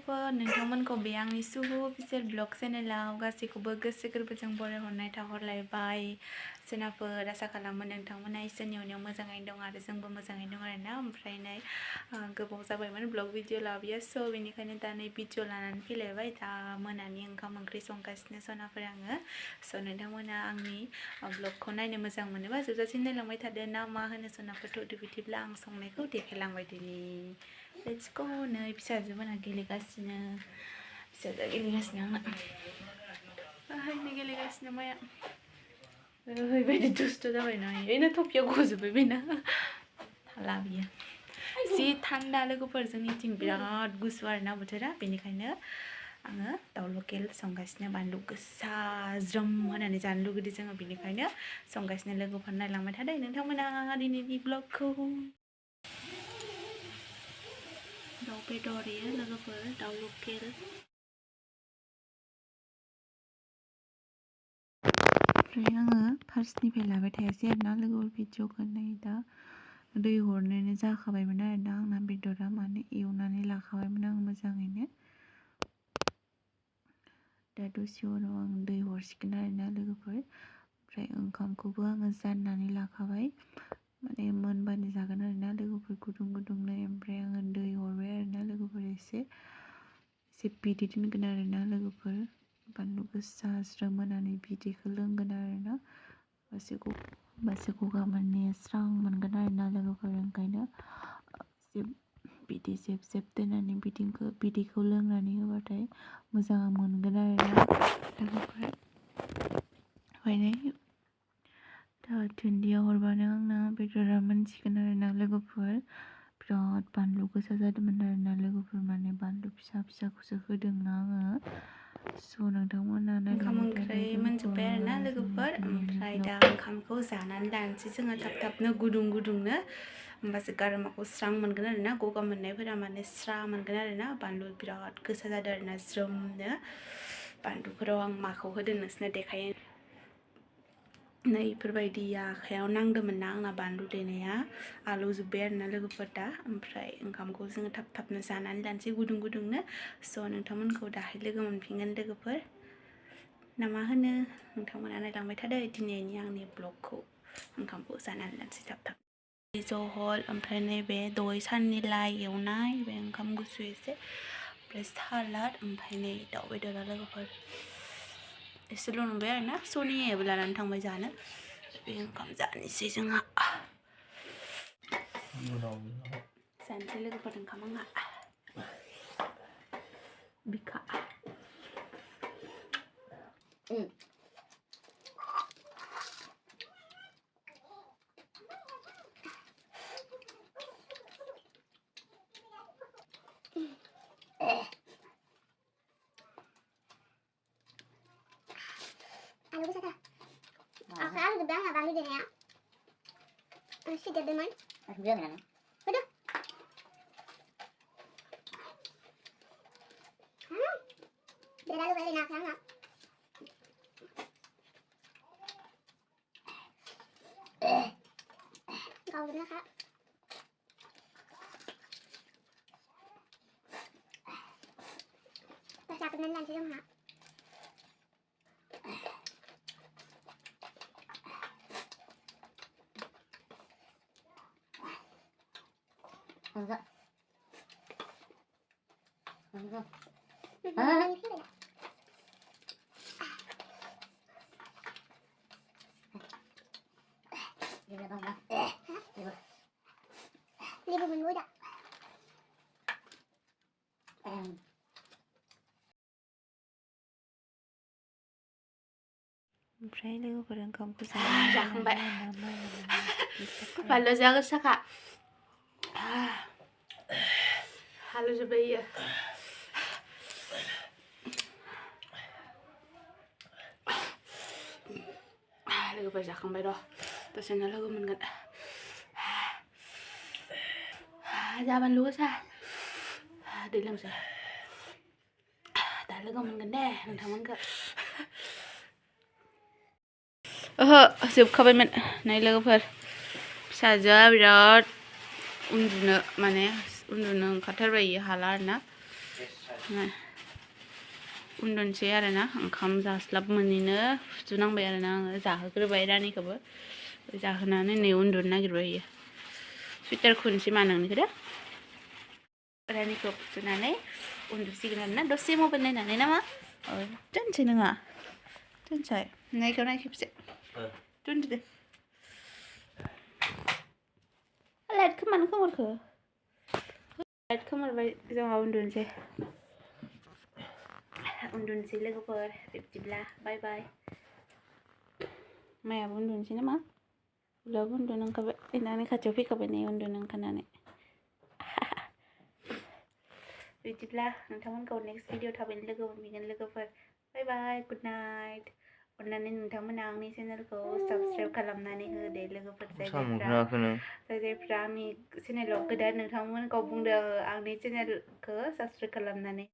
लोगोफोर नोंथांमोनखौ बे आंनि सुहु अफिसियेल ब्लग चेनेलाव गासैखौबो गोसो गोरबोजों बरायहरनाय थाहरलायबाय सोनाफोर आसा खालामो नोंथांमोना इसोरनि अननायाव मोजाङैनो दं आरो जोंबो मोजाङैनो दं आरोना ओमफ्राय नै गोबाव जाबायमोन ब्लग भिडिअ लाबोयो स' बेनिखायनो दा नै भिडिअ लानानै फैलायबाय दा मोनानि ओंखाम ओंख्रि संगासिनो सनाफोर आङो स' नोंथांमोना आंनि ब्लगखौ नायनो मोजां मोनोबा जोबजासिम नायलांबाय थादो ना मा होनो सनाफोर बिदिब्ला आं संनायखौ देखायलांबाय दिनै Let's go नै फिसाजोमोनहा गेलेगासिनो फिसाजोआ गेलेगासिनो आंना नै गेलेगासिनो माया ओरैबायदि दुस्त जाबाय ना ओरैनो थफियाव गजोब्बाय बेना हाला बियो जि थान्दा लोगोफोर जोंनिथिं बिराद गुसु आरोना बोथोरा बेनिखायनो आङो दाउ लकेल संगासिनो बानलु गोसा ज्रोम होनानै जानो लुगैदों जोङो बेनिखायनो संगासिनो लोगोफोर नायलांबाय थादो नोंथांमोना दिनैनि ब्लगखौ दाउ बेदर एयो लोगोफोर दाउ लकेल ओमफ्राय आङो फार्स्टनिफ्राय लाबाय थायासै आरोना लोगोफोर भिडिअखौ नै दा दै हरनायानो जाखाबायमोन आरोना आंना बेदरा माने एवनानै लाखाबायमोन आं मोजाङैनो दा दसे उनाव आं दै हरसिगोन आरोना लोगोफोर ओमफ्राय ओंखामखौबो आङो जाननानै लाखाबाय माने मोनबानो जागोन आरोना लोगोफोर गुदुं गुदुंनो ओमफ्राय आङो दै हरबाय आरोना लोगोफोर एसे बिदै दोनगोन आरोना लोगोफोर बानलु गोसा ज्रोम होनानै बिदैखौ लोंगोन आरोना होमबासो गगा मोननाया स्रां मोनगोन आरोना लोगोफोर ओंखायनो बिदै जेब जेब दोननानै बिदैखौ लोंनानै होबाथाय मोजां मोनगोन आरोना लोगोफोर ओमफ्राय दा दुन्दिया हरबानो आंना बेदरा मोनसिगोन आरोना लोगोफोर बिराद बानलु गोसा जादोंमोन आरोना लोगोफोर माने बानलु फिसा फिसाखौसो होदोंना आङो स' नोंथांमोना ओंखाम ओंख्रि मोनजोब्बाय आरोना लोगोफोर ओमफ्राय दा ओंखामखौ जानानै लानोसै जोङो थाब थाबनो गुदुं गुदुंनो होमबासो गारामाखौ स्रां मोनगोन आरोना गगा मोननायफोरा माने स्रां मोनगोन आरोना बानलु बिराद गोसा जादों आरोना ज्रोमनो बानलुफोराव आं माखौ होदों नोंसोरनो देखायो नै इफोरबायदि आखायाव नांदोंमोन ना आंना बानलु देनाया आलौजोब्बाय आरोना लोगोफोर दा ओमफ्राय ओंखामखौ जोङो थाब थाबनो जानानै लानोसै गुदुं गुदुंनो स' नोंथांमोनखौ दाहाय लोगो मोनफिनगोन लोगोफोर ना मा होनो नोंथांमोना नायलांबाय थादो दिनैनि आंनि ब्लगखौ ओंखामखौ जानानै लानोसै थाब थाब जहल ओमफ्राय नैबे दय साननि लाइ एवनाय बे ओंखाम गुसु एसे ओमफ्राय सालाद ओमफ्राय नै दाउ बेदरा लोगोफोर एसेल' नुबाय आरोना सनियाबो लानानै थांबाय जानो बे ओंखाम जानोसै जोंहा जानोसै लोगोफोर ओंखाम आंहा बिखा Ano bisa dah? Aku udah bilang apa dia ya? Si dia demen. Aku bilang kan? Udah. Dia lalu balik nak sangat. Kau benar kak? Pas aku nanti dong kak. Enggak. Enggak. Dia bilang apa? Libu mengoda. ओमफ्राय लोगोफोर ओंखामखौ जाखांबाय बानलु जा गोसाखा हालौजोब्बाय इयो लोगोफोर जाखांबाय र' दसेनो लोगो मोनगोन जा बानलु गोसा दै लोंसै दा लोगो मोनगोन दे नोंथांमोनखौ ओहो जोबखाबायमोन नै लोगोफोर फिसाजोआ बिराद उन्दुनो ओंखारथारबाय इयो हाला आरोना उन्दुनोसै आरोना ओंखाम जास्लाब मोनैनो फुथुनांबाय आरोना आङो जाहोग्रोबाय रानिखौबो जाहोनानै नै उन्दुनो नागिरबाय इयो सुइटार खुनोसै मा नोंनिखौ दे रानिखौ फुथुनानै उन्दुसिगोन आरोना दसे मबाइल नायनानै नामा दोनसै नोङा दोनसै नायखाव नाय खेबसे दोनदो दे लाइट खोमानो खोमोरखो लाइट खोमोरबाय जोंहा उन्दुनोसै लोगोफोर बिब्दिब्ला बाय बाय मायाबो उन्दुनोसै नामा बुलाबो उन्दुनो ओंखारबाय इनानै खाथियाव फैखाबाय नै उन्दुनो ओंखारनानै बिब्दिब्ला नोंथांमोनखौ नेक्स्ट भिडिअ थाबैनो लोगो मोनफिनगोन लोगोफोर बाय बाय गुड नाइट अन्नानै नोंथांमोना आंनि चेनेलखौ साबस्क्राइब खालामनानै हो दे लोगोफोर जायफ्रा आंनि चेनेलाव गोदान नोंथांमोनखौ बुंदों आंनि चेनेलखौ साबस्क्राइब खालामनानै